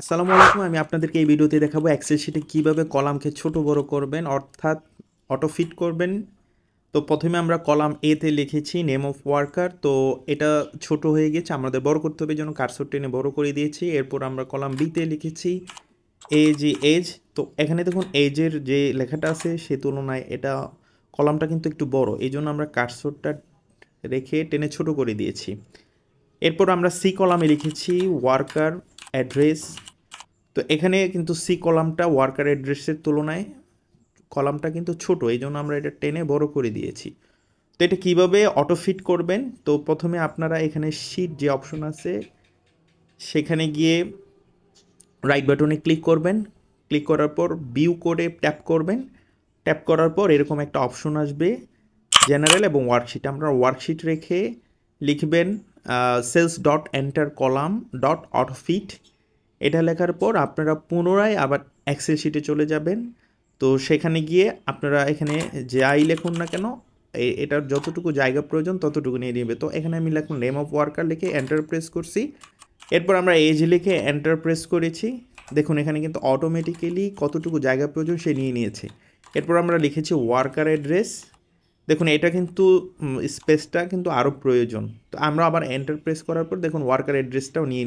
আসসালামু আলাইকুম। আমি আপনাদেরকে এই ভিডিওতে দেখাবো এক্সেল শিটে কিভাবে কলামকে ছোট বড় করবেন, অর্থাৎ অটো ফিট করবেন। তো প্রথমে আমরা কলাম এ তে লিখেছি নেম অফ ওয়ার্কার। তো এটা ছোট হয়ে গেছে, আমাদের বড় করতে হবে, এই জন্য কার্সর টেনে বড় করে দিয়েছি। এরপর আমরা কলাম বি তে লিখেছি এজ এজ। তো এখানে দেখুন এজের যে লেখাটা আছে সে তুলনায় এটা কলামটা কিন্তু একটু বড়, এই জন্য আমরা কার্সরটা রেখে টেনে ছোট করে দিয়েছি। এরপর আমরা সি কলামে লিখেছি ওয়ার্কার অ্যাড্রেস। তো এখানে কিন্তু সি কলামটা ওয়ার্কার অ্যাড্রেসের তুলনায় কলামটা কিন্তু ছোট, এই জন্য আমরা এটা টেনে বড় করে দিয়েছি। তো এটা কীভাবে অটো ফিট করবেন, তো প্রথমে আপনারা এখানে শিট যে অপশন আছে সেখানে গিয়ে রাইট বাটনে ক্লিক করবেন। ক্লিক করার পর ভিউ করে ট্যাপ করবেন। ট্যাপ করার পর এরকম একটা অপশন আসবে জেনারেল এবং ওয়ার্কশিট। আমরা ওয়ার্কশিট রেখে লিখবেন cells dot entire column dot autofit. এটা লেখার পর আপনারা পুনরায় আবার এক্সেল শিটে চলে যাবেন। তো সেখানে গিয়ে আপনারা এখানে যাই লিখুন না কেন এটার যতটুকু জায়গা প্রয়োজন ততটুকু নিয়ে নেবে। তো এখানে আমি লিখলাম নেম অফ ওয়ার্কার লিখে এন্টার প্রেস করছি। এরপর আমরা এজ লিখে এন্টার প্রেস করেছি। দেখুন এখানে কিন্তু অটোমেটিক্যালি কতটুকু জায়গা প্রয়োজন সে নিয়ে নিয়েছে। এরপর আমরা লিখেছি ওয়ার্কার অ্যাড্রেস। দেখুন এটা কিন্তু স্পেসটা কিন্তু আরও প্রয়োজন। তো আমরা আবার এন্টার প্রেস করার পর দেখুন ওয়ার্কার অ্যাড্রেসটাও নিয়ে